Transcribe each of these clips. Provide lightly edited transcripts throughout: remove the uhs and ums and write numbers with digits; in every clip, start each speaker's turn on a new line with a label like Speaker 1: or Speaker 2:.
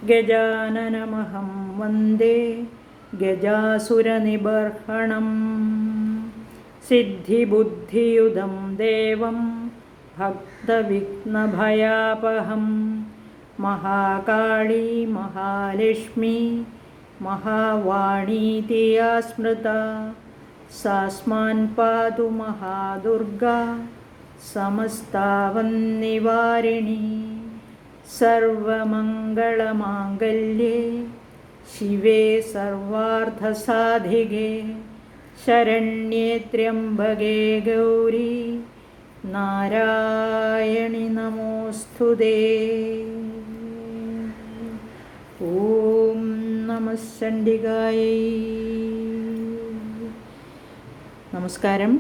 Speaker 1: ഗജാനനമഹം വന്ദേ ഗജാസുരനിബർഹണം. സിദ്ധിബുദ്ധിയുതം ദേവം ഭക്തവിഘ്നഭയാപഹം. മഹാകാളീ മഹാലക്ഷ്മീ മഹാവാണീതി യാ സ്മൃത സാസ്മാൻ പാതു മഹാദുർഗാ സമസ്താവന്നിവാരിണി. സർവമംഗളമാംഗല്യേ ശിവേ സർവാർത്ഥസാധികേ ശരണ്യേ ത്ര്യംബകേ ഗൗരി നാരായണി നമോസ്തുതേ. ഓം നമഃ ചണ്ഡികായൈ. നമസ്കാരം.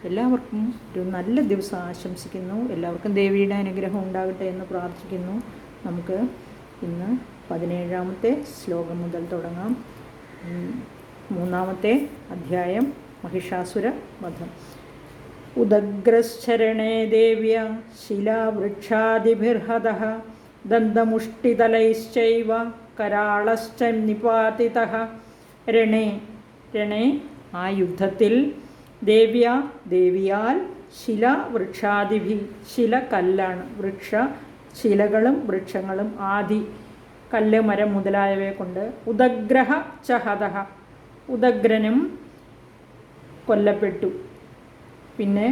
Speaker 1: എല്ലാവർക്കും ഒരു നല്ല ദിവസം ആശംസിക്കുന്നു. എല്ലാവർക്കും ദേവിയുടെ അനുഗ്രഹം ഉണ്ടാകട്ടെ എന്ന് പ്രാർത്ഥിക്കുന്നു. നമുക്ക് ഇന്ന് 17ാമത്തെ ശ്ലോകം മുതൽ തുടങ്ങാം. 3ാമത്തെ അധ്യായം മഹിഷാസുര വധം. ഉദഗ്രശ്ചരണേ ദേവ്യ ശിലാവൃക്ഷാദിഭിർഹതഃ ദന്തമുഷ്ടിതലൈശ്ചൈവ കരാളശ്ച നിപാതിതഃ. രണേ ആ യുദ്ധത്തിൽ ദേവിയാൽ ശിലാവൃക്ഷാദിഭി, ശില കല്ലാണ്, ശിലകളും വൃക്ഷങ്ങളും, ആദി കല്ല് മരം മുതലായവയെ കൊണ്ട്, ഉദഗ്രഹ ചഹതഃ ഉദഗ്രനും കൊല്ലപ്പെട്ടു. പിന്നെ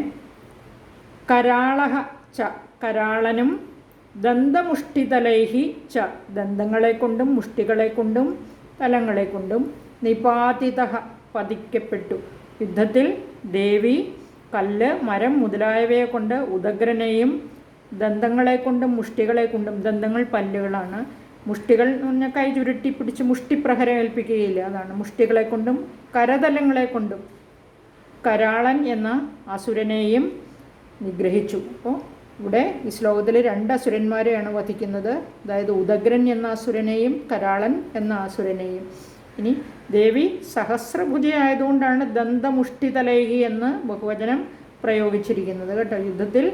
Speaker 1: കരാളഹ ച കരാളനും, ദന്തമുഷ്ടിതലൈഹി ച ദന്തങ്ങളെ കൊണ്ടും മുഷ്ടികളെ കൊണ്ടും തലങ്ങളെ കൊണ്ടും, നിപാതിതഃ പതിക്കപ്പെട്ടു. യുദ്ധത്തിൽ ദേവി കല്ല് മരം മുതലായവയെ കൊണ്ട് ഉദഗ്രനെയും ദന്തങ്ങളെ കൊണ്ടും മുഷ്ടികളെ കൊണ്ടും, ദന്തങ്ങൾ പല്ലുകളാണ്, മുഷ്ടികൾ എന്ന് പറഞ്ഞാൽ കൈ ചുരുട്ടി പിടിച്ച് മുഷ്ടിപ്രഹരം ഏൽപ്പിക്കുകയില്ല, അതാണ്. മുഷ്ടികളെ കൊണ്ടും കരതലങ്ങളെ കൊണ്ടും കരാളൻ എന്ന അസുരനെയും നിഗ്രഹിച്ചു. അപ്പോൾ ഇവിടെ ഈ ശ്ലോകത്തിൽ 2 അസുരന്മാരെയാണ് വധിക്കുന്നത്. അതായത് ഉദഗ്രൻ എന്ന അസുരനെയും കരാളൻ എന്ന അസുരനെയും. ഇനി ദേവി സഹസ്രഭുജയായതുകൊണ്ടാണ് ദന്തമുഷ്ടിതലൈഹി എന്ന് ബഹുവചനം പ്രയോഗിച്ചിരിക്കുന്നത് കേട്ടോ. യുദ്ധത്തിൽ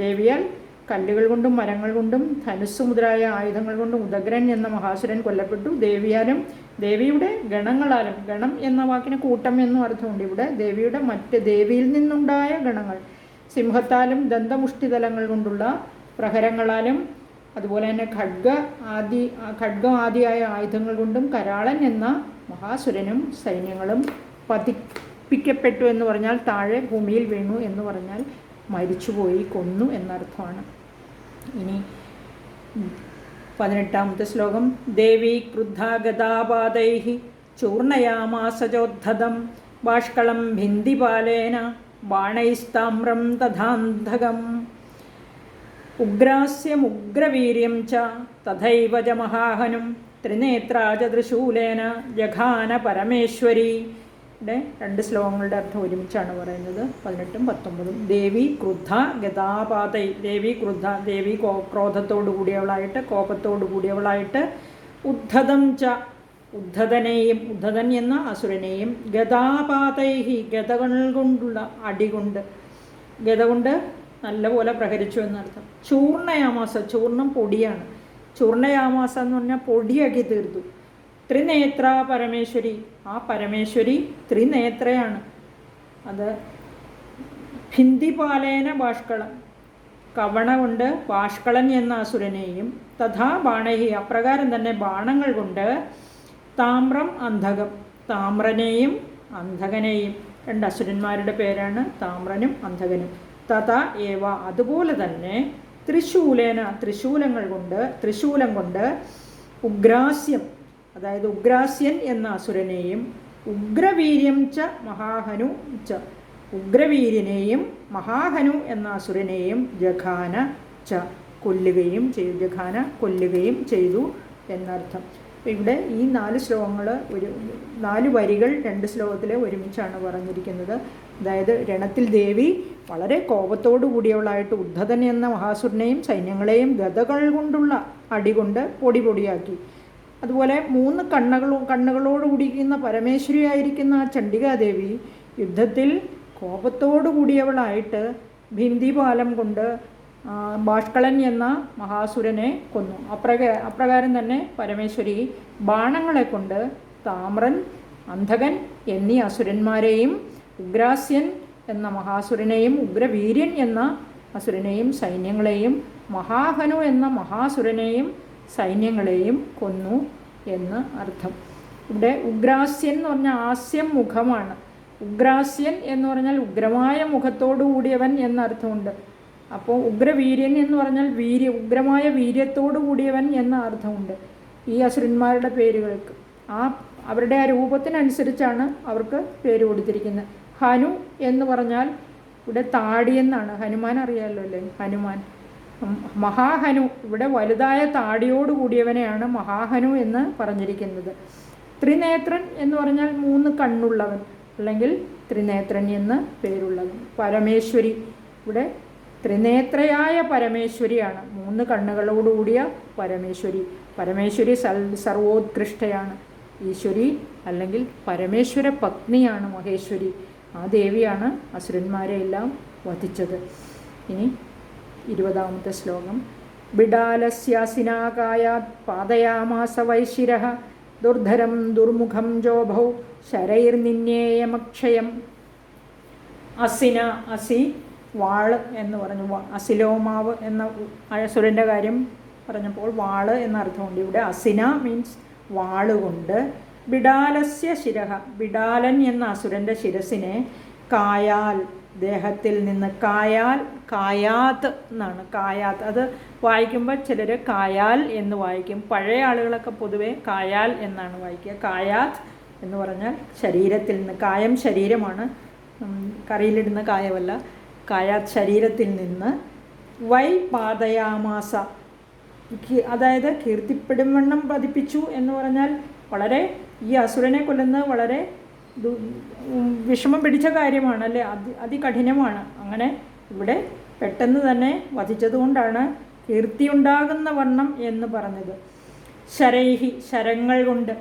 Speaker 1: ദേവിയാൽ കല്ലുകൾ കൊണ്ടും മരങ്ങൾ കൊണ്ടും ധനുസ് മുതലായ ആയുധങ്ങൾ കൊണ്ടും ഉദഗ്രൻ എന്ന മഹാസുരൻ കൊല്ലപ്പെട്ടു. ദേവിയാലും ദേവിയുടെ ഗണങ്ങളാലും, ഗണം എന്ന വാക്കിന് കൂട്ടം എന്നും അർത്ഥമുണ്ട്. ഇവിടെ ദേവിയുടെ മറ്റ് ദേവിയിൽ നിന്നുണ്ടായ ഗണങ്ങൾ, സിംഹത്താലും ദന്തമുഷ്ടിതലങ്ങൾ കൊണ്ടുള്ള പ്രഹരങ്ങളാലും അതുപോലെ തന്നെ ഖഡ്ഗം ആദിയായ ആയുധങ്ങൾ കൊണ്ടും കരാളൻ എന്ന മഹാസുരനും സൈന്യങ്ങളും പതിപ്പിക്കപ്പെട്ടു എന്ന് പറഞ്ഞാൽ താഴെ ഭൂമിയിൽ വീണു എന്ന് പറഞ്ഞാൽ മരിച്ചുപോയി, കൊന്നു എന്നർത്ഥമാണ്. ഇനി 18ാമത്തെ ശ്ലോകം. ദേവി ക്രുദ്ധാഗതാപാദൈഃ ചൂർണയാമാസചോദ്ധതം ബാഷ്കളം ഭിന്ദിപാലേന ബാണൈസ്താമ്രം തഥാന്ധകം. ഉഗ്രാസ്യമുഗ്രവീര്യം ച തഥൈവ ച മഹാഹനും ത്രിനേത്രാ ച ത്രിശൂലേന ജഘാന പരമേശ്വരി. ഇവിടെ 2 ശ്ലോകങ്ങളുടെ അർത്ഥം ഒരുമിച്ചാണ് പറയുന്നത്, 18ഉം 19ഉം. ദേവി ക്രുദ്ധ ഗതാപാതൈ, ദേവി ക്രുദ്ധ, ദേവി ക്രോധത്തോടു കൂടിയവളായിട്ട്, കോപത്തോടു കൂടിയവളായിട്ട്, ഉദ്ധതം ച ഉദ്ധതനെയും, ഉദ്ധതൻ എന്ന അസുരനെയും, ഗതാപാതൈഹി ഗതകൾ കൊണ്ടുള്ള അടികൊണ്ട്, ഗത കൊണ്ട് നല്ലപോലെ പ്രഹരിച്ചു എന്നർത്ഥം. ചൂർണയാമാസ, ചൂർണം പൊടിയാണ്, ചൂർണയാമാസ എന്ന് പറഞ്ഞാൽ പൊടിയാക്കി തീർത്തു. ത്രിനേത്ര പരമേശ്വരി, ആ പരമേശ്വരി ത്രിനേത്രയാണ്. അത് ഭിന്ദിപാലേന ബാഷ്കളം, കവണ കൊണ്ട് ബാഷ്കളൻ എന്ന അസുരനെയും, തഥാ ബാണഹി അപ്രകാരം തന്നെ ബാണങ്ങൾ കൊണ്ട്, താമ്രം അന്ധകം താമ്രനെയും അന്ധകനെയും, 2 അസുരന്മാരുടെ പേരാണ് താമ്രനും അന്ധകനും. തഥാ ഏവ അതുപോലെ തന്നെ, ത്രിശൂലേന ത്രിശൂലം കൊണ്ട്, ഉഗ്രാസ്യം അതായത് ഉഗ്രാസ്യൻ എന്ന അസുരനെയും, ഉഗ്രവീര്യം ച മഹാഹനു ച ഉഗ്രവീര്യനെയും മഹാഹനു എന്ന അസുരനെയും, ജഘാന ച കൊല്ലുകയും ചെയ്തു, ജഘാന കൊല്ലുകയും ചെയ്തു എന്നർത്ഥം. അപ്പോൾ ഇവിടെ ഈ 4 ശ്ലോകങ്ങൾ, 4 വരികൾ 2 ശ്ലോകത്തിൽ ഒരുമിച്ചാണ് പറഞ്ഞിരിക്കുന്നത്. അതായത് രണത്തിൽ ദേവി വളരെ കോപത്തോടു കൂടിയവളായിട്ട് ഉദ്ധതൻ എന്ന മഹാസുരനെയും സൈന്യങ്ങളെയും ഗതകൾ കൊണ്ടുള്ള അടികൊണ്ട് പൊടിയാക്കി. അതുപോലെ 3 കണ്ണുകളോട് കൂടിയിരിക്കുന്ന പരമേശ്വരിയായിരിക്കുന്ന ആ ചണ്ഡികാദേവി യുദ്ധത്തിൽ കോപത്തോടു കൂടിയവളായിട്ട് ഭിന്ദിപാലം കൊണ്ട് ബാഷ്കളൻ എന്ന മഹാസുരനെ കൊന്നു. അപ്രകാരം തന്നെ പരമേശ്വരി ബാണങ്ങളെ കൊണ്ട് താമ്രൻ, അന്ധകൻ എന്നീ അസുരന്മാരെയും ഉഗ്രാസ്യൻ എന്ന മഹാസുരനെയും ഉഗ്രവീര്യൻ എന്ന അസുരനെയും സൈന്യങ്ങളെയും മഹാഹനു എന്ന മഹാസുരനെയും സൈന്യങ്ങളെയും കൊന്നു എന്ന് അർത്ഥം. ഇവിടെ ഉഗ്രാസ്യൻ എന്ന് പറഞ്ഞാൽ ആസ്യം മുഖമാണ്. ഉഗ്രാസ്യൻ എന്ന് പറഞ്ഞാൽ ഉഗ്രമായ മുഖത്തോടു കൂടിയവൻ എന്നർത്ഥമുണ്ട്. അപ്പോൾ ഉഗ്രവീര്യൻ എന്ന് പറഞ്ഞാൽ ഉഗ്രമായ വീര്യത്തോടു കൂടിയവൻ എന്ന അർത്ഥമുണ്ട് ഈ അസുരന്മാരുടെ പേരുകൾക്ക്. അവരുടെ ആ രൂപത്തിനനുസരിച്ചാണ് അവർക്ക് പേര് കൊടുത്തിരിക്കുന്നത്. ഹനു എന്ന് പറഞ്ഞാൽ ഇവിടെ താടിയെന്നാണ്. ഹനുമാൻ അറിയാമല്ലോ അല്ലേ, ഹനുമാൻ. മഹാഹനു ഇവിടെ വലുതായ താടിയോട് കൂടിയവനെയാണ് മഹാഹനു എന്ന് പറഞ്ഞിരിക്കുന്നത്. ത്രിനേത്രൻ എന്ന് പറഞ്ഞാൽ 3 കണ്ണുള്ളവൻ അല്ലെങ്കിൽ ത്രിനേത്രൻ എന്ന് പേരുള്ളവൻ. പരമേശ്വരി ഇവിടെ ത്രിനേത്രയായ പരമേശ്വരിയാണ്, 3 കണ്ണുകളോടുകൂടിയ പരമേശ്വരി. പരമേശ്വരി സർവോത്കൃഷ്ടയാണ്. ഈശ്വരി അല്ലെങ്കിൽ പരമേശ്വര പത്നിയാണ് മഹേശ്വരി. ആ ദേവിയാണ് അസുരന്മാരെ എല്ലാം വധിച്ചത്. ഇനി 20ാമത്തെ ശ്ലോകം. ബിഡാലസ്യാസിനാകായാത് പാതയാമാസ വൈശിരഃ ദുർധരം ദുർമുഖം ജോഭൗ ശരൈർനിന്യേയമക്ഷയം. അസിന, അസി വാള് എന്ന് പറഞ്ഞു. അസിലോമാവ് എന്ന അസുരൻ്റെ കാര്യം പറഞ്ഞപ്പോൾ വാള് എന്നർത്ഥമുണ്ട്. ഇവിടെ അസിന മീൻസ് വാളുകൊണ്ട്. ബിഡാലസ്യ ശിരഃ, ബിഡാലൻ എന്ന അസുരൻ്റെ ശിരസിനെ കായാൽ, ദേഹത്തിൽ നിന്ന്. കായാത്ത് എന്നാണ്. കായാത്ത് അത് വായിക്കുമ്പോൾ ചിലർ കായാൽ എന്ന് വായിക്കും. പഴയ ആളുകളൊക്കെ പൊതുവെ കായാൽ എന്നാണ് വായിക്കുക. കായാത്ത് എന്ന് പറഞ്ഞാൽ ശരീരത്തിൽ നിന്ന്. കായം ശരീരമാണ്, കറിയിലിടുന്ന കായമല്ല. കായാത്ത് ശരീരത്തിൽ നിന്ന്. വൈ പാതയാമാസ, അതായത് കീർത്തിപ്പെടുംവണ്ണം പതിപ്പിച്ചു എന്ന് പറഞ്ഞാൽ വളരെ ഈ അസുരനെ കൊല്ലുന്നത് വളരെ വിഷമം പിടിച്ച കാര്യമാണ് അല്ലേ, അതികഠിനമാണ്. അങ്ങനെ ഇവിടെ പെട്ടെന്ന് തന്നെ വധിച്ചതുകൊണ്ടാണ് കീർത്തിയുണ്ടാകുന്ന വണ്ണം എന്ന് പറഞ്ഞത്. ശരൈഹി, ശരങ്ങൾ കൊണ്ട്.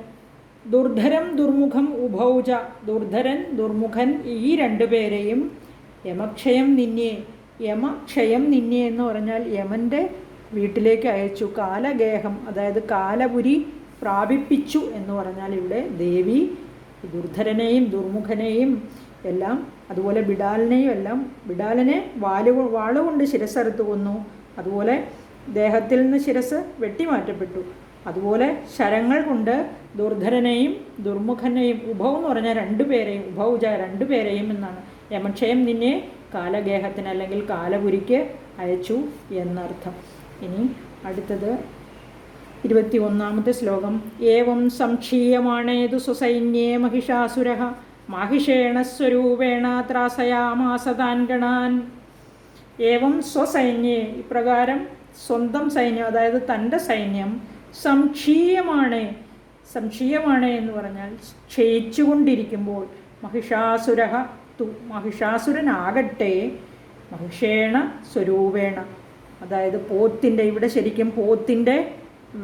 Speaker 1: ദുർധരം ദുർമുഖം ഉഭൗജ, ദുർധരൻ ദുർമുഖൻ ഈ 2 പേരെയും യമക്ഷയം നിന്യേ, യമക്ഷയം നിന്യേ എന്ന് പറഞ്ഞാൽ യമൻ്റെ വീട്ടിലേക്ക് അയച്ചു. കാലഗേഹം അതായത് കാലപുരി പ്രാപിപ്പിച്ചു എന്ന് പറഞ്ഞാൽ ഇവിടെ ദേവി ദുർധരനെയും ദുർമുഖനെയും എല്ലാം, അതുപോലെ ബിഡാലിനെയും എല്ലാം, ബിഡാലിനെ വാളുകൊണ്ട് ശിരസ്സറുത്ത് കൊന്നു. അതുപോലെ ദേഹത്തിൽ നിന്ന് ശിരസ് വെട്ടിമാറ്റപ്പെട്ടു. അതുപോലെ ശരങ്ങൾ കൊണ്ട് ദുർധരനെയും ദുർമുഖനെയും, ഉഭവ് എന്ന് പറഞ്ഞാൽ 2 പേരെയും, ഉഭൗജ 2 പേരെയും എന്നാണ്. യമക്ഷയം നിന്നെ കാലഗേഹത്തിന് അല്ലെങ്കിൽ കാലപുരിക്ക് അയച്ചു എന്നർത്ഥം. ഇനി അടുത്തത് 21ാമത്തെ ശ്ലോകം. ഏവം സംക്ഷീയമാണേതു സ്വസൈന്യേ മഹിഷാസുരഃ മാഹിഷേണ സ്വരൂപേണ ത്രാസയാമാസ താൻ ഗണാൻ. ഏവം സ്വസൈന്യേ, ഇപ്രകാരം സ്വന്തം സൈന്യം അതായത് തൻ്റെ സൈന്യം സംക്ഷീയമാണ്. സംക്ഷീയമാണ് എന്ന് പറഞ്ഞാൽ ക്ഷയിച്ചുകൊണ്ടിരിക്കുമ്പോൾ. മഹിഷാസുരഃ തു, മഹിഷാസുരനാകട്ടെ മഹിഷേണ സ്വരൂപേണ, അതായത് പോത്തിൻ്റെ, ഇവിടെ ശരിക്കും പോത്തിൻ്റെ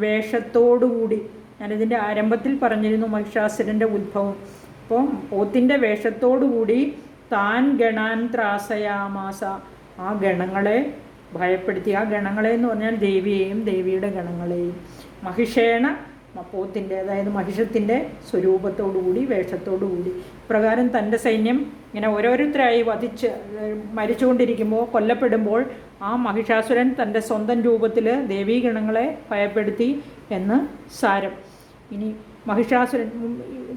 Speaker 1: വേഷത്തോടുകൂടി. ഞാനിതിൻ്റെ ആരംഭത്തിൽ പറഞ്ഞിരുന്നു മഹിഷാസുരൻ്റെ ഉത്ഭവം. അപ്പോൾ പോത്തിൻ്റെ വേഷത്തോടുകൂടി താൻ ഗണാൻ ത്രാസയാമാസ, ആ ഗണങ്ങളെ ഭയപ്പെടുത്തി. ആ ഗണങ്ങളെ എന്ന് പറഞ്ഞാൽ ദേവിയെയും ദേവിയുടെ ഗണങ്ങളെയും. മഹിഷേണ, പോത്തിൻ്റെ അതായത് മഹിഷത്തിൻ്റെ സ്വരൂപത്തോടുകൂടി വേഷത്തോടുകൂടി. പ്രകാരം തൻ്റെ സൈന്യം ഇങ്ങനെ ഓരോരുത്തരായി മരിച്ചുകൊണ്ടിരിക്കുമ്പോൾ, കൊല്ലപ്പെടുമ്പോൾ ആ മഹിഷാസുരൻ തൻ്റെ സ്വന്തം രൂപത്തിൽ ദേവീഗണങ്ങളെ ഭയപ്പെടുത്തി എന്ന് സാരം. ഇനി മഹിഷാസുരൻ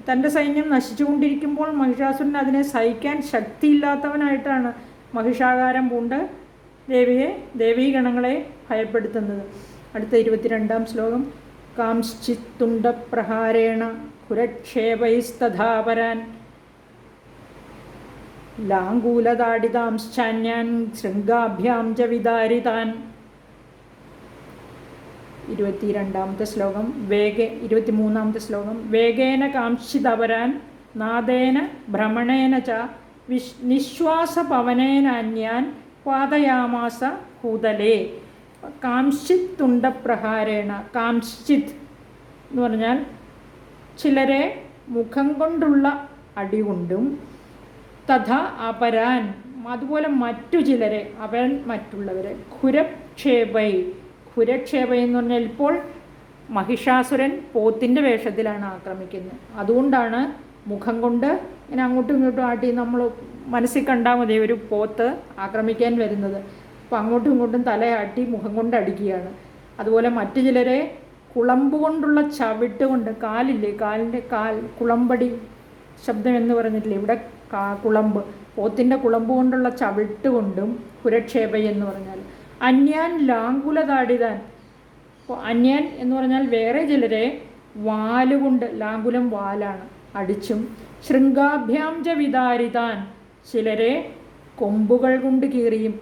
Speaker 1: തൻ്റെ സൈന്യം നശിച്ചുകൊണ്ടിരിക്കുമ്പോൾ മഹിഷാസുരൻ അതിനെ സഹിക്കാൻ ശക്തിയില്ലാത്തവനായിട്ടാണ് മഹിഷാകാരം പൂണ്ട് ദേവീഗണങ്ങളെ ഭയപ്പെടുത്തുന്നത്. അടുത്ത 22ാം ശ്ലോകം. കാംശ്ചിത്തുണ്ടപ്രഹാരേണ പുരക്ഷേപൈസ്തഥാപരാൻ ലാംഗൂലതാഡിതാംശ്ചാന്യാൻ ശൃംഗാഭ്യാം ച വിദാരിതാൻ. 22ാമത്തെ ശ്ലോകം. 23ാമത്തെ ശ്ലോകം. വേഗേന കാംശ്ചിതപരാൻ നാദേന ഭ്രമണേന ച നിശ്വാസപവനേനാന്യാൻ പാതയാമാസ ഭൂതലേ. കാംശ്ചിത് തുണ്ടപ്രഹാരേണ, കാംശ്ചിത് എന്ന് പറഞ്ഞാൽ ചിലരെ മുഖം കൊണ്ടുള്ള അടികൊണ്ടും, തഥ അപരാൻ അതുപോലെ മറ്റു ചിലരെ, അവൻ മറ്റുള്ളവരെ. ഖുരക്ഷേപൈ, ഖുരക്ഷേപൈ എന്ന് പറഞ്ഞാൽ ഇപ്പോൾ മഹിഷാസുരൻ പോത്തിൻ്റെ വേഷത്തിലാണ് ആക്രമിക്കുന്നത്. അതുകൊണ്ടാണ് മുഖം കൊണ്ട് ഇങ്ങനെ അങ്ങോട്ടും ഇങ്ങോട്ടും ആട്ടി, നമ്മൾ മനസ്സിൽ കണ്ടാൽ മതി ഒരു പോത്ത് ആക്രമിക്കാൻ വരുന്നത്. അപ്പോൾ അങ്ങോട്ടും ഇങ്ങോട്ടും തലയാട്ടി മുഖം കൊണ്ട് അടിക്കുകയാണ്. അതുപോലെ മറ്റു ചിലരെ കുളമ്പ് കൊണ്ടുള്ള ചവിട്ട് കൊണ്ട്, കാലില്ലേ, കാലിൻ്റെ കുളമ്പടി ശബ്ദം എന്ന് പറഞ്ഞിട്ടില്ലേ, ഇവിടെ കുളമ്പ്, പോത്തിൻ്റെ കുളമ്പ് കൊണ്ടുള്ള ചവിട്ട് കൊണ്ടും കുരക്ഷേപൈ എന്ന് പറഞ്ഞാൽ. അന്യാൻ ലാങ്കുലതാടിതാൻ, അപ്പോൾ അന്യാൻ എന്ന് പറഞ്ഞാൽ വേറെ ചിലരെ വാലുകൊണ്ട്, ലാങ്കുലം വാലാണ്, അടിച്ചും. ശൃംഗാഭ്യാം ച വിതാരിതാൻ, ചിലരെ കൊമ്പുകൾ കൊണ്ട് കീറിയും.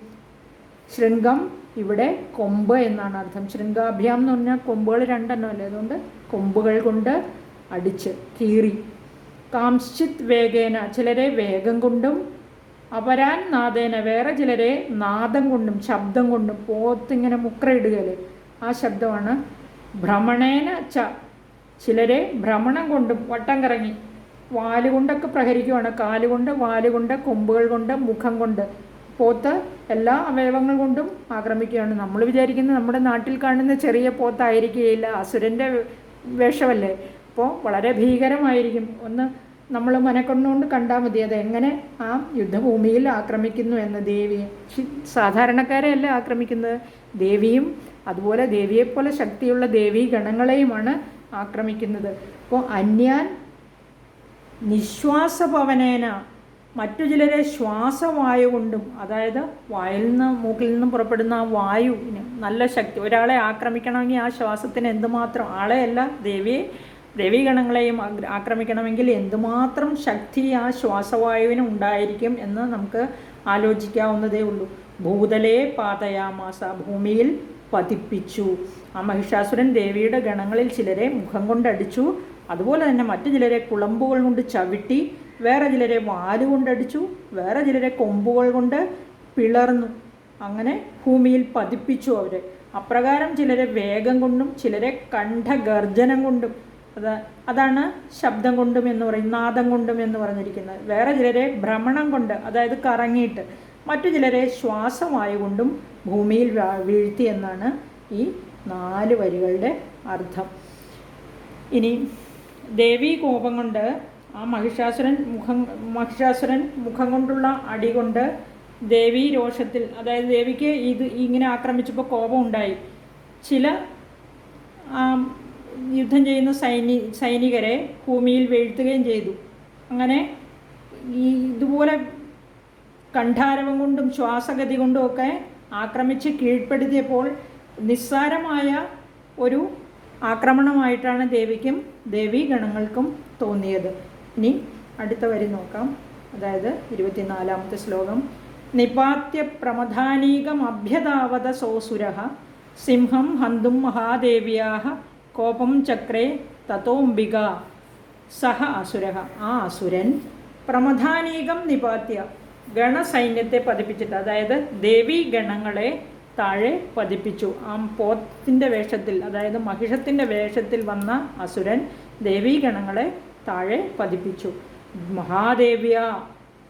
Speaker 1: ശൃംഗം ഇവിടെ കൊമ്പ് എന്നാണ് അർത്ഥം. ശൃംഗാഭ്യാം എന്ന് പറഞ്ഞാൽ കൊമ്പുകൾ രണ്ടെണ്ണമല്ലേ, അതുകൊണ്ട് കൊമ്പുകൾ കൊണ്ട് അടിച്ച് കീറി. കാംശ്ചിത് വേഗേന, ചിലരെ വേഗം കൊണ്ടും. അപരാൻ നാദേന, വേറെ ചിലരെ നാദം കൊണ്ടും ശബ്ദം കൊണ്ടും. പോത്തിങ്ങനെ മുക്രയിടുകയല്ലേ, ആ ശബ്ദമാണ്. ഭ്രമണേന ച, ചിലരെ ഭ്രമണം കൊണ്ടും, വട്ടം കറങ്ങി, വാലുകൊണ്ടൊക്കെ പ്രഹരിക്കുവാണ്. കാലുകൊണ്ട്, വാലുകൊണ്ട്, കൊമ്പുകൾ കൊണ്ട്, മുഖം കൊണ്ട്. പോത്ത് എല്ലാ അവയവങ്ങൾ കൊണ്ടും ആക്രമിക്കുകയാണ്. നമ്മൾ വിചാരിക്കുന്നത് നമ്മുടെ നാട്ടിൽ കാണുന്ന ചെറിയ പോത്തായിരിക്കുകയില്ല, അസുരൻ്റെ വേഷമല്ലേ, അപ്പോൾ വളരെ ഭീകരമായിരിക്കും. ഒന്ന് നമ്മൾ മനക്കൊണ്ടുകൊണ്ട് കണ്ടാൽ മതി അതെങ്ങനെ ആ യുദ്ധഭൂമിയിൽ ആക്രമിക്കുന്നു എന്ന്. ദേവിയെ, സാധാരണക്കാരെയല്ല ആക്രമിക്കുന്നത്, ദേവിയും അതുപോലെ ദേവിയെപ്പോലെ ശക്തിയുള്ള ദേവീ ഗണങ്ങളെയുമാണ് ആക്രമിക്കുന്നത്. അപ്പോൾ അന്യാൻ നിശ്വാസപവനേന, മറ്റു ചിലരെ ശ്വാസവായു കൊണ്ടും, അതായത് വായിൽ നിന്ന് മൂക്കിൽ നിന്നും പുറപ്പെടുന്ന ആ വായുവിന് നല്ല ശക്തി. ഒരാളെ ആക്രമിക്കണമെങ്കിൽ ആ ശ്വാസത്തിന് എന്തുമാത്രം, ആളെയല്ല ദേവീ ഗണങ്ങളെയും ആക്രമിക്കണമെങ്കിൽ എന്തുമാത്രം ശക്തി ആ ശ്വാസവായുവിന് ഉണ്ടായിരിക്കും എന്ന് നമുക്ക് ആലോചിക്കാവുന്നതേ ഉള്ളൂ. ഭൂതലേ പാതയാമാസ, ഭൂമിയിൽ പതിപ്പിച്ചു. ആ മഹിഷാസുരൻ ദേവിയുടെ ഗണങ്ങളിൽ ചിലരെ മുഖം കൊണ്ടടിച്ചു. അതുപോലെ തന്നെ മറ്റു ചിലരെ കുളമ്പുകൾ കൊണ്ട് ചവിട്ടി, വേറെ ചിലരെ വാലുകൊണ്ടടിച്ചു, വേറെ ചിലരെ കൊമ്പുകൾ കൊണ്ട് പിളർന്നു. അങ്ങനെ ഭൂമിയിൽ പതിപ്പിച്ചു അവരെ. അപ്രകാരം ചിലരെ വേഗം കൊണ്ടും ചിലരെ കണ്ഠഗർജനം കൊണ്ടും, അതാണ് ശബ്ദം കൊണ്ടും എന്ന് പറയും, നാദം കൊണ്ടും എന്ന് പറഞ്ഞിരിക്കുന്നത്. വേറെ ചിലരെ ഭ്രമണം കൊണ്ട്, അതായത് കറങ്ങിയിട്ട്, മറ്റു ചിലരെ ശ്വാസവായു കൊണ്ടും ഭൂമിയിൽ വീഴ്ത്തി എന്നാണ് ഈ 4 വരികളുടെ അർത്ഥം. ഇനി ദേവീ കോപം കൊണ്ട് ആ മഹിഷാസുരൻ മുഖം കൊണ്ടുള്ള അടി കൊണ്ട് ദേവീ രോഷത്തിൽ, അതായത് ദേവിക്ക് ഇങ്ങനെ ആക്രമിച്ചപ്പോൾ കോപം ഉണ്ടായി. ചില യുദ്ധം ചെയ്യുന്ന സൈനികരെ ഭൂമിയിൽ വീഴ്ത്തുകയും ചെയ്തു. അങ്ങനെ ഇതുപോലെ കണ്ഠാരവം കൊണ്ടും ശ്വാസഗതി കൊണ്ടും ഒക്കെ ആക്രമിച്ച് കീഴ്പ്പെടുത്തിയപ്പോൾ നിസ്സാരമായ ഒരു ആക്രമണമായിട്ടാണ് ദേവിക്കും ദേവീ ഗണങ്ങൾക്കും തോന്നിയത്. ഇനി അടുത്ത വരി നോക്കാം, അതായത് 24ാമത്തെ ശ്ലോകം. നിപാത്യ പ്രമഥാനീകം അഭ്യതാവത സോസുരഃ സിംഹം ഹന്തും മഹാദേവ്യാഃ കോപം ചക്രേ തതോംബിക സഹ അസുരഃ. ആ അസുരൻ പ്രമഥാനീകം നിപാത്യ, ഗണസൈന്യത്തെ പതിപ്പിച്ചിട്ട്, അതായത് ദേവീ ഗണങ്ങളെ താഴെ പതിപ്പിച്ചു. ആ പോത്തിൻ്റെ വേഷത്തിൽ, അതായത് മഹിഷത്തിൻ്റെ വേഷത്തിൽ വന്ന അസുരൻ ദേവീ ഗണങ്ങളെ താഴെ പതിപ്പിച്ചു.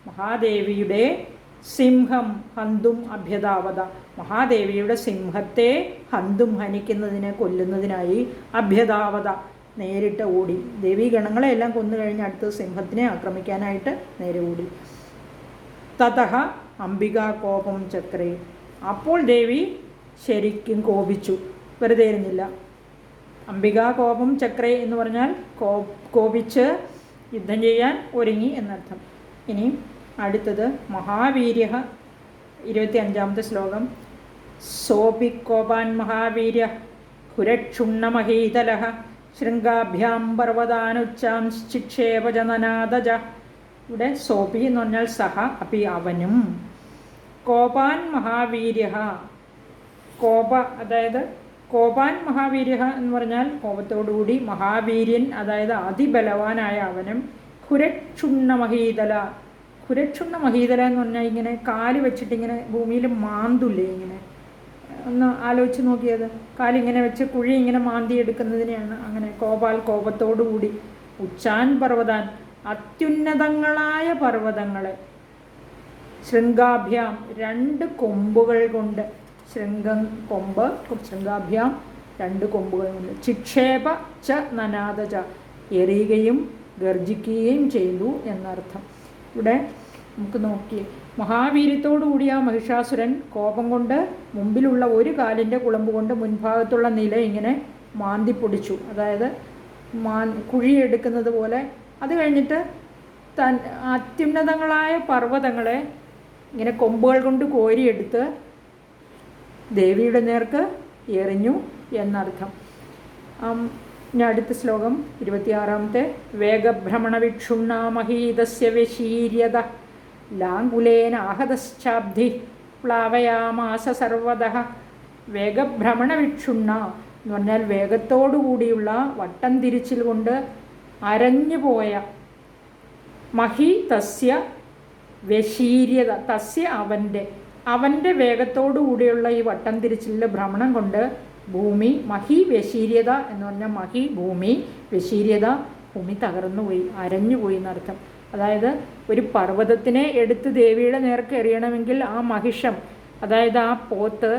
Speaker 1: മഹാദേവിയുടെ സിംഹം ഹന്തും അഭ്യതാവത, മഹാദേവിയുടെ സിംഹത്തെ ഹന്തും ഹനിക്കുന്നതിനെ കൊല്ലുന്നതിനായി അഭ്യതാവത നേരിട്ട് ഓടി. ദേവീ ഗണങ്ങളെല്ലാം കൊന്നു കഴിഞ്ഞ് അടുത്ത് സിംഹത്തിനെ ആക്രമിക്കാനായിട്ട് നേരെ ഓടി. തതഃ അംബിക കോപം ചക്രേ, അപ്പോൾ ദേവി ശരിക്കും കോപിച്ചു, വെറുതെ ഇരുന്നില്ല. അംബിക കോപം ചക്രേ എന്ന് പറഞ്ഞാൽ കോപിച്ച് യുദ്ധം ചെയ്യാൻ ഒരുങ്ങി എന്നർത്ഥം. ഇനി അടുത്തത് മഹാവീര്യ, 25ാമത്തെ ശ്ലോകം. സോപി കോപാൻ മഹാവീര്യ ഹുരക്ഷുണ്ണമഹീതലഃ ശൃംഗാഭ്യാം പർവ്വതാനുച്ചാം ചിക്ഷേപജനനാദജ. ഇവിടെ സോപി എന്ന് പറഞ്ഞാൽ സഹ, അപ്പി അവനും. കോപാൻ മഹാവീര്യ, അതായത് കോപാൻ മഹാവീര്യ എന്ന് പറഞ്ഞാൽ കോപത്തോടുകൂടി, മഹാവീര്യൻ അതായത് അതിബലവാനായ അവനും. ഖുരക്ഷുണ്ണമഹീതല, ഖുരക്ഷുണ്ണമഹീതല എന്ന് പറഞ്ഞാൽ ഇങ്ങനെ കാല് വെച്ചിട്ട് ഇങ്ങനെ ഭൂമിയിൽ മാന്തില്ലേ, ഇങ്ങനെ ഒന്ന് ആലോചിച്ച് നോക്കിയത്, കാലിങ്ങനെ വെച്ച് കുഴി ഇങ്ങനെ മാന്തി എടുക്കുന്നതിനെയാണ് അങ്ങനെ. കോപത്തോടുകൂടി. ഉച്ചാൻ പർവ്വതാൻ, അത്യുന്നതങ്ങളായ പർവ്വതങ്ങളെ. ശൃംഗാഭ്യാം 2 കൊമ്പുകൾ കൊണ്ട്, ശൃംഗം കൊമ്പ്, ശൃംഗാഭ്യാം 2 കൊമ്പുകൾ കൊണ്ട്, ചിക്ഷേപ ച നനാദ ച എറിയുകയും ഗർജിക്കുകയും ചെയ്തു എന്നർത്ഥം. ഇവിടെ നമുക്ക് നോക്കി, മഹാവീര്യത്തോടു കൂടിയ മഹിഷാസുരൻ കോപം കൊണ്ട് മുമ്പിലുള്ള ഒരു കാലിൻ്റെ കുളമ്പ് കൊണ്ട് മുൻഭാഗത്തുള്ള നില ഇങ്ങനെ മാന്തി പൊടിച്ചു, അതായത് കുഴിയെടുക്കുന്നത് പോലെ. അത് കഴിഞ്ഞിട്ട് അത്യുന്നതങ്ങളായ പർവ്വതങ്ങളെ ഇങ്ങനെ കൊമ്പുകൾ കൊണ്ട് കോരിയെടുത്ത് ദേവിയുടെ നേർക്ക് എറിഞ്ഞു എന്നർത്ഥം. ഇനി അടുത്ത ശ്ലോകം 26. വേഗഭ്രമണവിക്ഷുണ്ണാമഹീതസ്യ വശീര്യത ലാങ്കുലേന ആഹതശ്ചാബ്ധി പ്ലാവയാമാസ സർവതഃ. വേഗഭ്രമണവിക്ഷുണ്ണ എന്ന് പറഞ്ഞാൽ വേഗത്തോടുകൂടിയുള്ള വട്ടം തിരിച്ചിൽ കൊണ്ട് അരഞ്ഞുപോയ, മഹി തസ്യ വശീര്യത, തസ്യ അവൻ്റെ വേഗത്തോടു കൂടിയുള്ള ഈ വട്ടം തിരിച്ചിലിൻ്റെ ഭ്രമണം കൊണ്ട് ഭൂമി, മഹി വശീര്യത എന്ന് പറഞ്ഞാൽ മഹി ഭൂമി, വശീര്യത ഭൂമി തകർന്നുപോയി, അരഞ്ഞുപോയി എന്നർത്ഥം. അതായത് ഒരു പർവ്വതത്തിനെ എടുത്ത് ദേവിയുടെ നേർക്ക് എറിയണമെങ്കിൽ ആ മഹിഷം, അതായത് ആ പോത്ത്,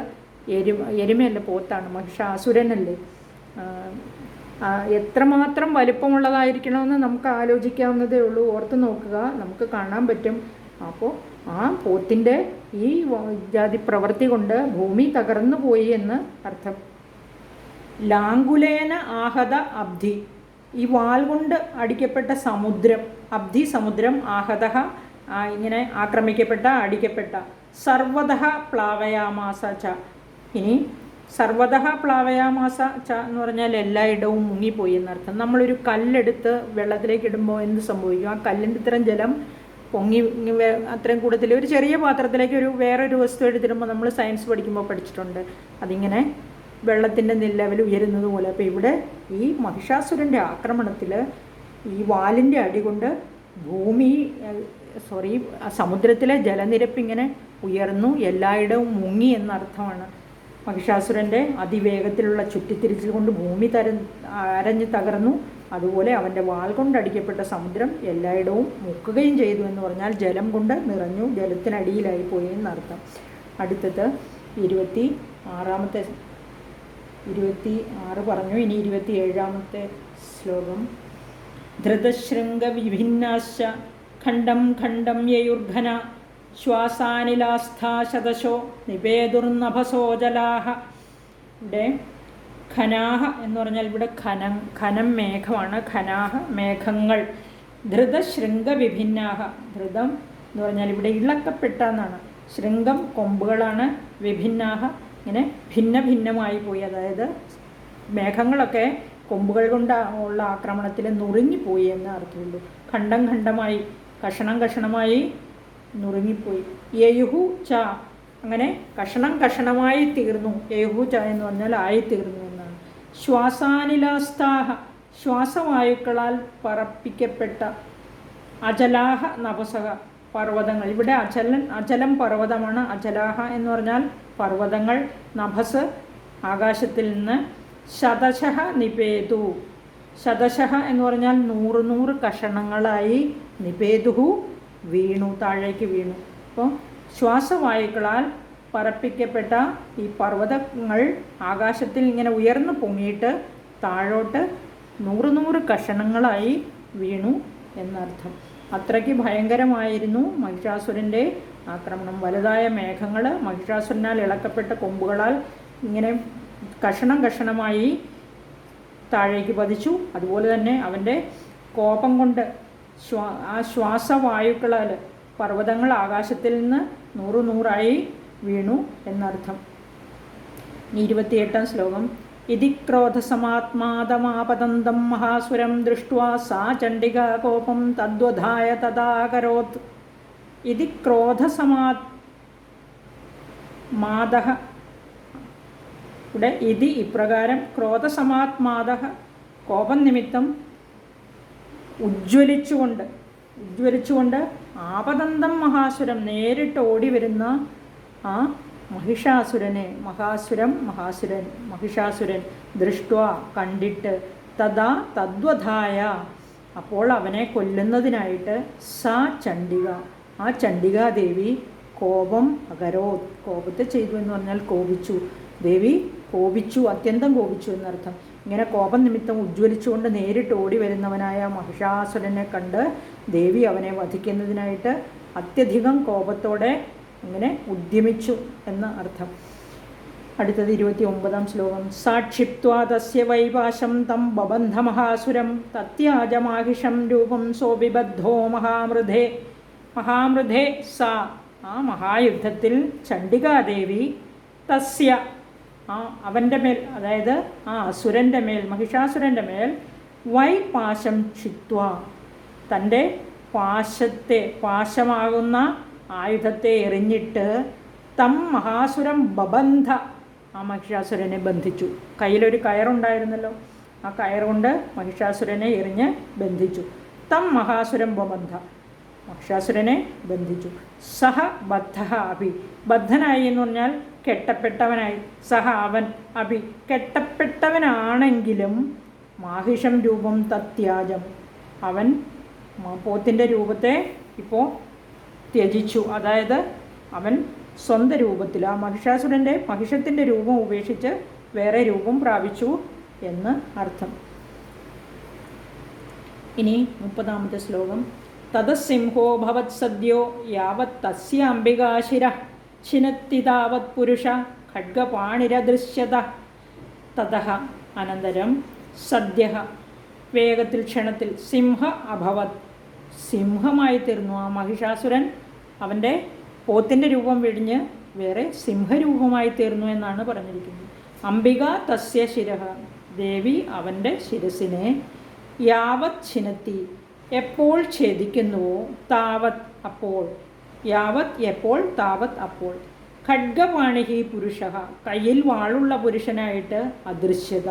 Speaker 1: എരുമയല്ല പോത്താണ്, മഹിഷാസുരനല്ലേ, എത്രമാത്രം വലിപ്പമുള്ളതായിരിക്കണമെന്ന് നമുക്ക് ആലോചിക്കാവുന്നതേ ഉള്ളൂ. ഓർത്ത് നോക്കുക, നമുക്ക് കാണാൻ പറ്റും. അപ്പോൾ ആ പോത്തിൻ്റെ ഈ ജാതി പ്രവൃത്തി കൊണ്ട് ഭൂമി തകർന്നു പോയി എന്ന് അർത്ഥം. ലാങ്കുലേന ആഹത അബ്ധി, ഈ വാൽ കൊണ്ട് അടിക്കപ്പെട്ട സമുദ്രം, അബ്ധി സമുദ്രം, ആഹത ഇങ്ങനെ ആക്രമിക്കപ്പെട്ട, അടിക്കപ്പെട്ട, സർവതഃ പ്ലാവയാമാസ ച. ഇനി സർവതഃ പ്ലാവയാമാസ ച എന്ന് പറഞ്ഞാൽ എല്ലായിടവും മുങ്ങിപ്പോയി എന്നർത്ഥം. നമ്മളൊരു കല്ലെടുത്ത് വെള്ളത്തിലേക്ക് ഇടുമ്പോൾ എന്ത് സംഭവിക്കും? ആ കല്ലിൻ്റെ ഇത്തരം ജലം പൊങ്ങി അത്രയും കൂടുതൽ ഒരു ചെറിയ പാത്രത്തിലേക്ക് വേറൊരു വസ്തു എടുത്തിടുമ്പോൾ നമ്മൾ സയൻസ് പഠിക്കുമ്പോൾ പഠിച്ചിട്ടുണ്ട്, അതിങ്ങനെ വെള്ളത്തിൻ്റെ ലെവൽ ഉയരുന്നത് പോലെ. അപ്പോൾ ഇവിടെ ഈ മഹിഷാസുരൻ്റെ ആക്രമണത്തിൽ ഈ വാലിൻ്റെ അടി കൊണ്ട് സമുദ്രത്തിലെ ജലനിരപ്പ് ഇങ്ങനെ ഉയർന്നു, എല്ലായിടവും മുങ്ങി എന്നർത്ഥമാണ്. മഹിഷാസുരൻ്റെ അതിവേഗത്തിലുള്ള ചുറ്റിത്തിരിച്ചിൽ കൊണ്ട് ഭൂമി അരഞ്ഞ് തകർന്നു, അതുപോലെ അവൻ്റെ വാൾ കൊണ്ടടിക്കപ്പെട്ട സമുദ്രം എല്ലായിടവും മുക്കുകയും ചെയ്തു എന്ന് പറഞ്ഞാൽ ജലം കൊണ്ട് നിറഞ്ഞു, ജലത്തിനടിയിലായി പോയി എന്നർത്ഥം. അടുത്തത് 26 പറഞ്ഞു. ഇനി 27 ശ്ലോകം. ധൃതശൃംഗവിഭിന്നാശ്ച ഖണ്ഡം ഖണ്ഡം യയുർഘന ശ്വാസാനിലാസ്ഥാ ശതശോ നിപേതുർനഭസോ ജലാഹ. ഇവിടെ ഖനാഹ എന്ന് പറഞ്ഞാൽ ഇവിടെ ഖനം മേഘമാണ്, ഖനാഹ മേഘങ്ങൾ. ധൃതശൃംഗവിഭിന്നാഹ, ധൃതം എന്ന് പറഞ്ഞാൽ ഇവിടെ ഇളക്കപ്പെട്ട എന്നാണ്, ശൃംഗം കൊമ്പുകളാണ്, വിഭിന്നാഹ ഇങ്ങനെ ഭിന്ന ഭിന്നമായി പോയി, അതായത് മേഘങ്ങളൊക്കെ കൊമ്പുകൾ കൊണ്ട് ഉള്ള ആക്രമണത്തിൽ നുറുങ്ങിപ്പോയി എന്ന് അർത്ഥമുള്ളൂ. ഖണ്ഡം ഖണ്ഡമായി, കഷണം കഷണമായി നുറുങ്ങിപ്പോയി. യയുഹു ച, അങ്ങനെ കഷണം കഷണമായി തീർന്നു. യയുഹു ച എന്ന് പറഞ്ഞാൽ ആയിത്തീർന്നു എന്നാണ്. ശ്വാസാനിലാസ്ഥാഹ, ശ്വാസവായുക്കളാൽ പറപ്പിക്കപ്പെട്ട, അജലാഹ നഭസഹ പർവ്വതങ്ങൾ. ഇവിടെ അചലം പർവ്വതമാണ്, അജലാഹ എന്ന് പറഞ്ഞാൽ പർവ്വതങ്ങൾ, നഭസ് ആകാശത്തിൽ നിന്ന്. ശതശഃ നിപേതു, ശതശഃ എന്ന് പറഞ്ഞാൽ 100 കഷണങ്ങളായി, നിപേതുഹു വീണു, താഴേക്ക് വീണു. അപ്പോൾ ശ്വാസവായുക്കളാൽ പറപ്പിക്കപ്പെട്ട ഈ പർവ്വതങ്ങൾ ആകാശത്തിൽ ഇങ്ങനെ ഉയർന്നു പൊങ്ങിയിട്ട് താഴോട്ട് 100 കഷണങ്ങളായി വീണു എന്നർത്ഥം. അത്രയ്ക്ക് ഭയങ്കരമായിരുന്നു മഹിഷാസുരൻ്റെ ആക്രമണം. വലുതായ മേഘങ്ങൾ മഹിഷാസുരനാൽ ഇളക്കപ്പെട്ട കൊമ്പുകളാൽ ഇങ്ങനെ കഷണം കഷണമായി താഴേക്ക് പതിച്ചു. അതുപോലെ തന്നെ അവൻ്റെ കോപം കൊണ്ട് ആ ശ്വാസവായുക്കളാൽ പർവ്വതങ്ങൾ ആകാശത്തിൽ നിന്ന് 100 വീണു എന്നർത്ഥം. 28 ശ്ലോകം. ഇതി ക്രോധസമാത്മാദമാപതന്തം മഹാസുരം ദൃഷ്ട്വാ സാ ചണ്ഡികാ കോപം തദ്വധായ തദാകരോത്. ഇതി ക്രോധസമാത്മാദഃ, ഇവിടെ ഇതി ഇപ്രകാരം, ക്രോധസമാത്മാദഃ കോപം നിമിത്തം ഉജ്ജ്വലിച്ചുകൊണ്ട് ആപതന്തം മഹാസുരം നേരിട്ട് ഓടി വരുന്ന ആ മഹിഷാസുരൻ ദൃഷ്ട്വാ കണ്ടിട്ട്, തഥാ തദ്വധായ അപ്പോൾ അവനെ കൊല്ലുന്നതിനായിട്ട്, സാ ചണ്ഡിക ആ ചണ്ഡികാദേവി കോപം അകരോ, കോപത്തെ ചെയ്തു എന്ന് പറഞ്ഞാൽ കോപിച്ചു. ദേവി കോപിച്ചു, അത്യന്തം കോപിച്ചു എന്നർത്ഥം. ഇങ്ങനെ കോപം നിമിത്തം ഉജ്ജ്വലിച്ചുകൊണ്ട് നേരിട്ട് ഓടി വരുന്നവനായ മഹിഷാസുരനെ കണ്ട് ദേവി അവനെ വധിക്കുന്നതിനായിട്ട് അത്യധികം കോപത്തോടെ അങ്ങനെ ഉദ്യമിച്ചു എന്ന അർത്ഥം. അടുത്തത് 29-ാം ശ്ലോകം. സാക്ഷിപ്ത്വാ തസ്യ വൈപാശം തം ബബന്ധ മഹാസുരം തത്യാജമാഹിഷം രൂപം സോപിബദ്ധോ മഹാമൃധേ. മഹാമൃധേ സാ, ആ മഹായുദ്ധത്തിൽ ചണ്ഡികാദേവി തസ്യ, ആ അവൻ്റെ മേൽ, അതായത് ആ അസുരൻ്റെ മേൽ, മഹിഷാസുരൻ്റെ മേൽ വൈപാശം ക്ഷിത്വ, തൻ്റെ പാശത്തെ, പാശമാകുന്ന ആയുധത്തെ എറിഞ്ഞിട്ട് തം മഹാസുരം ബബന്ധ, ആ മഹിഷാസുരനെ ബന്ധിച്ചു. കയ്യിലൊരു കയറുണ്ടായിരുന്നല്ലോ, ആ കയറുകൊണ്ട് മഹിഷാസുരനെ എറിഞ്ഞ് ബന്ധിച്ചു. തം മഹാസുരം ബബന്ധ, മഹിഷാസുരനെ ബന്ധിച്ചു. സഹ ബദ്ധ അഭി, ബദ്ധനായി എന്ന് പറഞ്ഞാൽ കെട്ടപ്പെട്ടവനായി. സഹ അവൻ, അഭി കെട്ടപ്പെട്ടവനാണെങ്കിലും മാഹിഷം രൂപം തത്യാജം, അവൻ പോത്തിൻ്റെ രൂപത്തെ ഇപ്പോൾ ത്യജിച്ചു. അതായത് അവൻ സ്വന്തം രൂപത്തിൽ, ആ മഹിഷത്തിൻ്റെ രൂപം ഉപേക്ഷിച്ച് വേറെ രൂപം പ്രാപിച്ചു എന്ന് അർത്ഥം. ഇനി 30-ാമത്തെ ശ്ലോകം. തതസിംഹോ ഭവത് സദ്യോ യാവത് തസ്യ അംബികാശിര ചിനത്തി താവത് പുരുഷ ഖഡ്ഗപാണിരദൃശ്യത. തതഃ അനന്തരം സദ്യ, വേഗത്തിൽ ക്ഷണത്തിൽ, സിംഹ അഭവത്, സിംഹമായി തീർന്നു ആ മഹിഷാസുരൻ. അവൻ്റെ പോത്തിൻ്റെ രൂപം വെടിഞ്ഞ് വേറെ സിംഹരൂപമായി തീർന്നു എന്നാണ് പറഞ്ഞിരിക്കുന്നത്. അംബിക തസ്യ ശിരഃ, ദേവി അവൻ്റെ ശിരസിനെ, യാവത് ചിനത്തി, എപ്പോൾ ഛേദിക്കുന്നുവോ, താവത് അപ്പോൾ, യാവത് എപ്പോൾ, താവത് അപ്പോൾ, ഖഡ്ഗപാണിഹി പുരുഷ, കയ്യിൽ വാളുള്ള പുരുഷനായിട്ട് അദൃശ്യത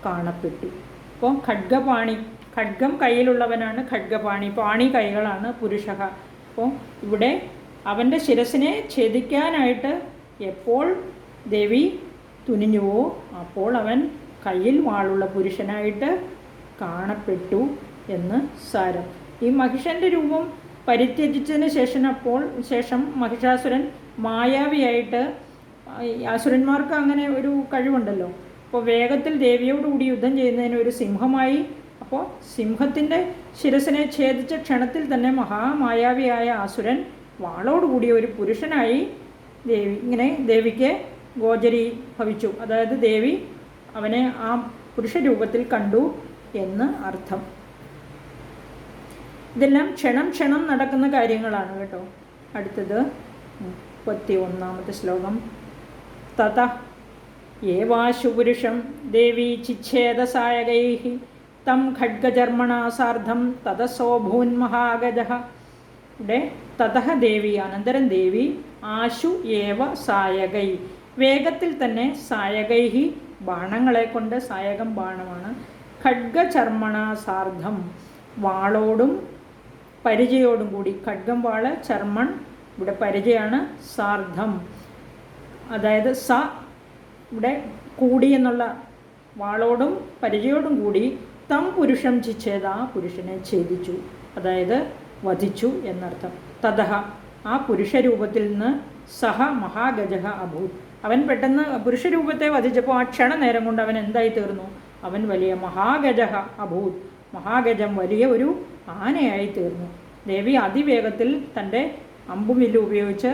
Speaker 1: കാണപ്പെട്ടു. അപ്പോൾ ഖഡ്ഗപാണി, ഖഡ്ഗം കയ്യിലുള്ളവനാണ് ഖഡ്ഗപാണി, പാണി കൈകളാണ് പുരുഷ. അപ്പോൾ ഇവിടെ അവൻ്റെ ശിരസിനെ ഛേദിക്കാനായിട്ട് എപ്പോൾ ദേവി തുനിഞ്ഞുവോ അപ്പോൾ അവൻ കയ്യിൽ വാളുള്ള പുരുഷനായിട്ട് കാണപ്പെട്ടു എന്ന് സാരം. ഈ മഹിഷൻ്റെ രൂപം പരിത്യജിച്ചതിന് ശേഷം മഹിഷാസുരൻ മായാവിയായിട്ട്, അസുരന്മാർക്ക് അങ്ങനെ ഒരു കഴിവുണ്ടല്ലോ, അപ്പോൾ വേഗത്തിൽ ദേവിയോടുകൂടി യുദ്ധം ചെയ്യുന്നതിന് ഒരു സിംഹമായി. അപ്പോൾ സിംഹത്തിൻ്റെ ശിരസിനെ ഛേദിച്ച ക്ഷണത്തിൽ തന്നെ മഹാമായാവിയായ അസുരൻ വാളോടുകൂടിയ ഒരു പുരുഷനായി ദേവിക്ക് ഗോചരി ഭവിച്ചു. അതായത് ദേവി അവനെ ആ പുരുഷ രൂപത്തിൽ കണ്ടു എന്ന് അർത്ഥം. ഇതെല്ലാം ക്ഷണം നടക്കുന്ന കാര്യങ്ങളാണ് കേട്ടോ. അടുത്തത് 31-ാമത്തെ ശ്ലോകം. തത ഏവാശു പുരുഷം ദേവി ചിച്ഛേദസായകൈഃ തം ഖഡ്ഗചർമ്മണാ സാർദ്ധം തതസോഭൂന്മഹാഗജഃ. ഇവിടെ തതഃ ദേവി, അനന്തരം ദേവി, ആശു ഏവ സായകൈ, വേഗത്തിൽ തന്നെ, സായകൈഹി ബാണങ്ങളെ കൊണ്ട്, സായകം ബാണമാണ്, ഖഡ്ഗചർമ്മണ സാർദ്ധം വാളോടും പരിചയോടും കൂടി, ഖഡ്ഗം വാള്, ചർമ്മൺ ഇവിടെ പരിചയാണ്, സാർദ്ധം അതായത് സ ഇവിടെ കൂടി എന്നുള്ള, വാളോടും പരിചയോടും കൂടി, തം പുരുഷം ചിച്ഛേദ, ആ പുരുഷനെ ഛേദിച്ചു, അതായത് വധിച്ചു എന്നർത്ഥം. തതഃ ആ പുരുഷരൂപത്തിൽ നിന്ന് സഹ മഹാഗജഃ അഭൂത്, അവൻ പെട്ടെന്ന് പുരുഷരൂപത്തെ വധിച്ചപ്പോൾ ആ ക്ഷണനേരം കൊണ്ട് അവൻ എന്തായി തീർന്നു? അവൻ വലിയ മഹാഗജഃ അഭൂത്, മഹാഗജം വലിയ ഒരു ആനയായി തീർന്നു. ദേവി അതിവേഗത്തിൽ തൻ്റെ അമ്പുവില്ല് ഉപയോഗിച്ച്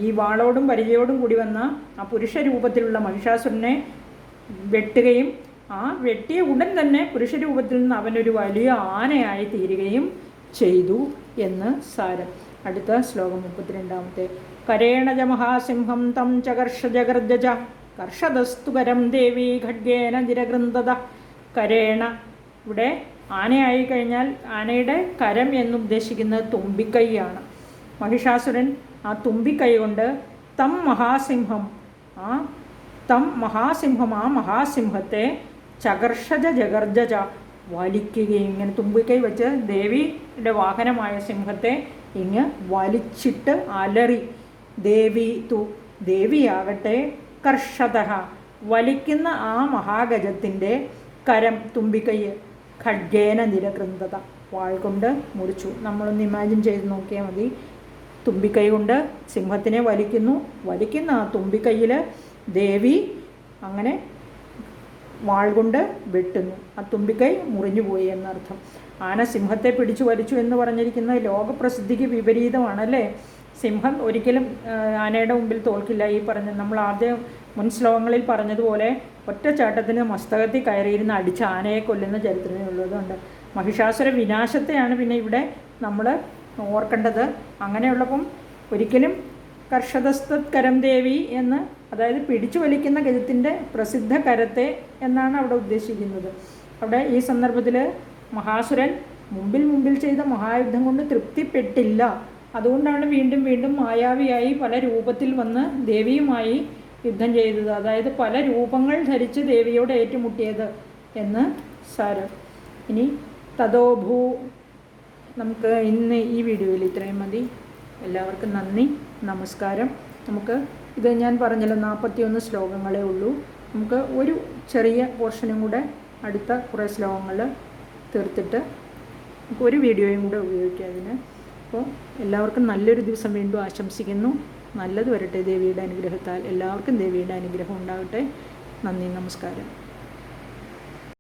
Speaker 1: ഈ വാളോടും പരിചയോടും കൂടി വന്ന ആ പുരുഷരൂപത്തിലുള്ള മഹിഷാസുരനെ വെട്ടുകയും ആ വെട്ടിയ ഉടൻ തന്നെ പുരുഷരൂപത്തിൽ നിന്ന് അവനൊരു വലിയ ആനയായി തീരുകയും ചെയ്തു എന്ന് സാരം. അടുത്ത ശ്ലോകം 32-ാമത്തെ. കരേണജ മഹാസിംഹം തം ചകർഷജഗർജ കർഷതസ്തു കരം ദേവി ഖഡ്ഗേന നിരഗൃന്ദത. കരേണ ഇവിടെ ആനയായി കഴിഞ്ഞാൽ ആനയുടെ കരം എന്നുദ്ദേശിക്കുന്നത് തുമ്പിക്കൈയാണ്. മഹിഷാസുരൻ ആ തുമ്പിക്കൈ കൊണ്ട് തം മഹാസിംഹം, ആ മഹാസിംഹത്തെ ചകർഷജ ജഗർജ വലിക്കുകയും, ഇങ്ങനെ തുമ്പിക്കൈ വെച്ച് ദേവിയുടെ വാഹനമായ സിംഹത്തെ ഇങ്ങ് വലിച്ചിട്ട് അലറി. ദേവിയാകട്ടെ കർഷത വലിക്കുന്ന ആ മഹാഗജത്തിൻ്റെ കരം, തുമ്പിക്കൈ, ഖഡ്ഗേന നിരകൃന്ദത വാൾ കൊണ്ട് മുറിച്ചു. നമ്മളൊന്ന് ഇമാജിൻ ചെയ്ത് നോക്കിയാൽ മതി. തുമ്പിക്കൈ കൊണ്ട് സിംഹത്തിനെ വലിക്കുന്ന ആ തുമ്പിക്കൈയിൽ ദേവി അങ്ങനെ വാൾ കൊണ്ട് വെട്ടുന്നു. ആ തുമ്പിക്കൈ മുറിഞ്ഞു പോയി എന്നർത്ഥം. ആന സിംഹത്തെ പിടിച്ചു വലിച്ചു എന്ന് പറഞ്ഞിരിക്കുന്നത് ലോകപ്രസിദ്ധിക്ക് വിപരീതമാണല്ലേ. സിംഹം ഒരിക്കലും ആനയുടെ മുമ്പിൽ തോൽക്കില്ല. ഈ നമ്മൾ ആദ്യം മുൻ ശ്ലോകങ്ങളിൽ പറഞ്ഞതുപോലെ ഒറ്റച്ചാട്ടത്തിന് മസ്തകത്തിൽ കയറിയിരുന്ന് അടിച്ച് ആനയെ കൊല്ലുന്ന ചരിത്രമേ ഉള്ളൂ. അതുകൊണ്ട് മഹിഷാസുര വിനാശത്തെയാണ് പിന്നെ ഇവിടെ നമ്മൾ ഓർക്കേണ്ടത്. അങ്ങനെയുള്ളപ്പം ഒരിക്കലും കർഷതസ്തത്കരം ദേവി എന്ന്, അതായത് പിടിച്ചു വലിക്കുന്ന ഗജത്തിൻ്റെ പ്രസിദ്ധ കരത്തെ എന്നാണ് അവിടെ ഉദ്ദേശിക്കുന്നത്. അവിടെ ഈ സന്ദർഭത്തിൽ മഹാസുരൻ മുമ്പിൽ ചെയ്ത മഹായുദ്ധം കൊണ്ട് തൃപ്തിപ്പെട്ടില്ല. അതുകൊണ്ടാണ് വീണ്ടും വീണ്ടും മായാവിയായി പല രൂപത്തിൽ വന്ന് ദേവിയുമായി യുദ്ധം ചെയ്തത്. അതായത് പല രൂപങ്ങൾ ധരിച്ച് ദേവിയോട് ഏറ്റുമുട്ടിയത് എന്ന് സാരം. ഇനി തതോഭൂ. നമുക്ക് ഇന്ന് ഈ വീഡിയോയിൽ ഇത്രയും മതി. എല്ലാവർക്കും നന്ദി, നമസ്കാരം. ഇത് ഞാൻ പറഞ്ഞല്ലോ 41 ശ്ലോകങ്ങളേ ഉള്ളൂ. നമുക്ക് ഒരു ചെറിയ പോർഷനും കൂടെ അടുത്ത കുറേ ശ്ലോകങ്ങൾ തീർത്തിട്ട് നമുക്ക് ഒരു വീഡിയോയും കൂടെ ഉപയോഗിക്കാം അതിന്. അപ്പോൾ എല്ലാവർക്കും നല്ലൊരു ദിവസം വീണ്ടും ആശംസിക്കുന്നു. നല്ലത് വരട്ടെ ദേവിയുടെ അനുഗ്രഹത്താൽ. എല്ലാവർക്കും ദേവിയുടെ അനുഗ്രഹം ഉണ്ടാകട്ടെ. നന്ദി, നമസ്കാരം.